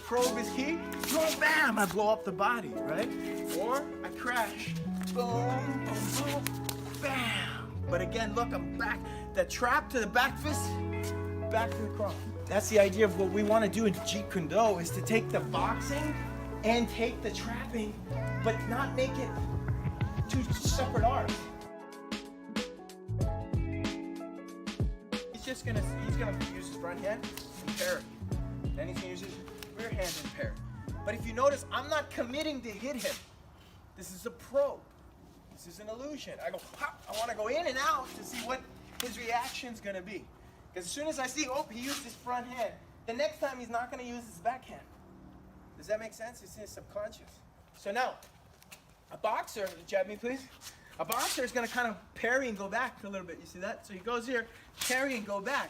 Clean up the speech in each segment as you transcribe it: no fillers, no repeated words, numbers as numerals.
probe is key. Boom, bam, I blow up the body, right? Or I crash. Boom, boom, boom, bam. But again, look, I'm back. The trap to the back fist, back to the cross. That's the idea of what we want to do in JEET KUNE is to take the boxing and take the trapping, but not make it two separate arts. He's gonna use his front hand and parry. Then he's gonna use his rear hand and parry. But if you notice, I'm not committing to hit him. This is a probe. This is an illusion. I go, hop, I want to go in and out to see what his reaction's gonna be. Because as soon as I see, oh, he used his front hand, the next time he's not gonna use his backhand. Does that make sense? It's in his subconscious. So now, a boxer, jab me please. A boxer is going to kind of parry and go back a little bit. You see that? So he goes here, parry and go back.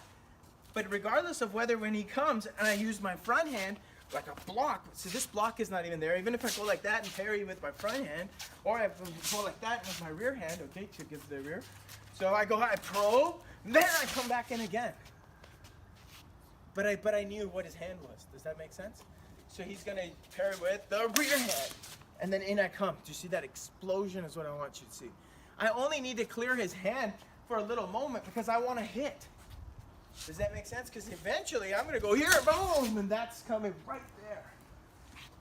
But regardless of whether when he comes and I use my front hand like a block, so this block is not even there. Even if I go like that and parry with my front hand, or I go like that with my rear hand, okay, to give the rear. So I go, I probe, then I come back in again. But I knew what his hand was. Does that make sense? So he's going to parry with the rear hand. And then in I come. Do you see that explosion is what I want you to see. I only need to clear his hand for a little moment because I want to hit. Does that make sense? Because eventually I'm going to go here, boom, and that's coming right there.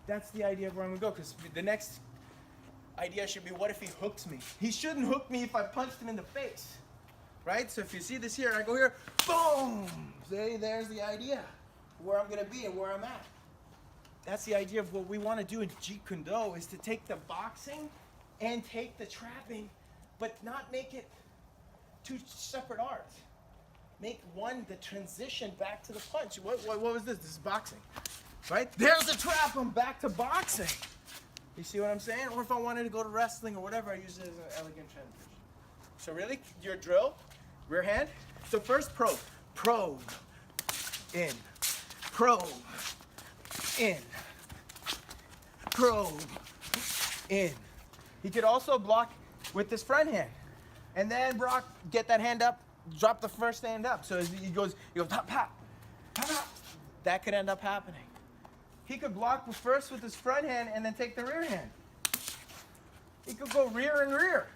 That's the idea of where I'm going to go, because the next idea should be, what if he hooks me? He shouldn't hook me if I punched him in the face. Right? So if you see this here, I go here, boom. See, there's the idea. Where I'm going to be and where I'm at. That's the idea of what we want to do in JEET KUNE is to take the boxing and take the trapping, but not make it two separate arts. Make one the transition back to the punch. What was this? This is boxing, right? There's the trap. I'm back to boxing. You see what I'm saying? Or if I wanted to go to wrestling or whatever, I use it as an elegant transition. So really, your drill, rear hand. So first probe, probe, in, probe, in, probe, in. He could also block with his front hand. And then Brock, get that hand up, drop the first hand up. So he goes pop, pop, pop, pop. That could end up happening. He could block first with his front hand and then take the rear hand. He could go rear and rear.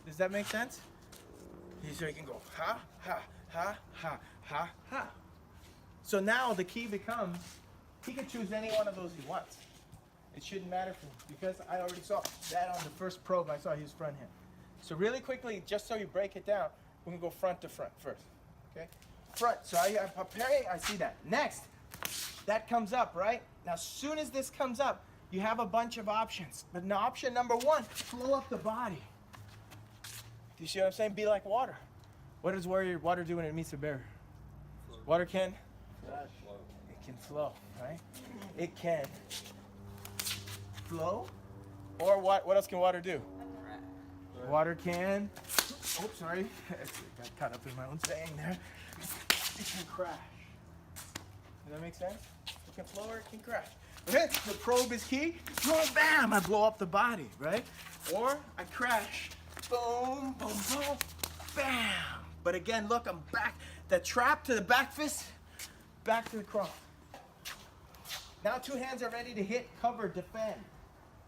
Does that make sense? So he can go ha, ha, ha, ha, ha, ha. So now the key becomes, he can choose any one of those he wants. It shouldn't matter for him because I already saw that on the first probe. I saw his front hand. So really quickly, just so you break it down, we're gonna go front to front first. Okay, front. So I parry. I see that. Next, that comes up, right? Now, as soon as this comes up, you have a bunch of options. But now, option number one: flow up the body. Do you see what I'm saying? Be like water. What does water do when it meets a barrier? Water can. It can flow, right? It can flow, or what else can water do? Water can, oh sorry, got caught up in my own saying there. It can crash. Does that make sense? It can flow or it can crash. Okay, the probe is key. Boom, bam, I blow up the body, right? Or I crash. Boom, boom, boom, bam. But again, look, I'm back. The trap to the back fist, back to the cross. Now 2 hands are ready to hit, cover, defend.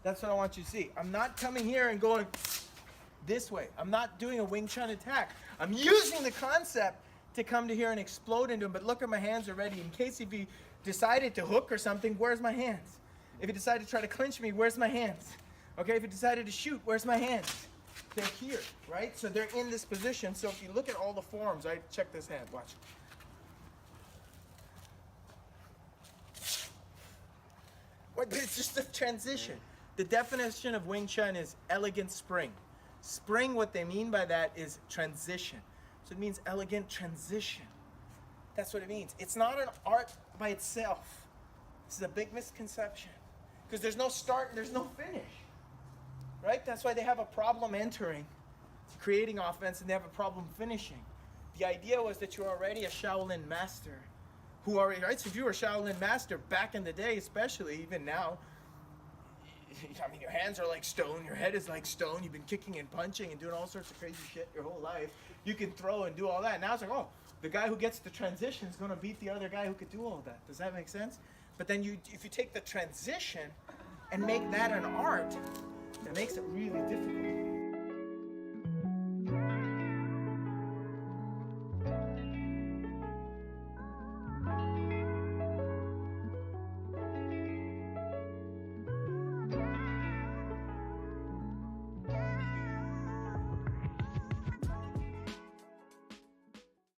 That's what I want you to see. I'm not coming here and going this way. I'm not doing a Wing Chun attack. I'm using the concept to come to here and explode into him. But look at my hands are ready. In case if he decided to hook or something, where's my hands? If he decided to try to clinch me, where's my hands? Okay, if he decided to shoot, where's my hands? They're here, right? So they're in this position. So if you look at all the forms, I check this hand, watch. But it's just a transition. The definition of Wing Chun is elegant spring. Spring, what they mean by that is transition. So it means elegant transition. That's what it means. It's not an art by itself. This is a big misconception. Because there's no start and there's no finish. Right? That's why they have a problem entering, creating offense, and they have a problem finishing. The idea was that you're already a Shaolin master. Who already, right? So if you were a Shaolin master back in the day, especially, even now, I mean, your hands are like stone, your head is like stone, you've been kicking and punching and doing all sorts of crazy shit your whole life. You can throw and do all that. Now it's like, oh, the guy who gets the transition is going to beat the other guy who could do all of that. Does that make sense? But then if you take the transition and make that an art, it makes it really difficult.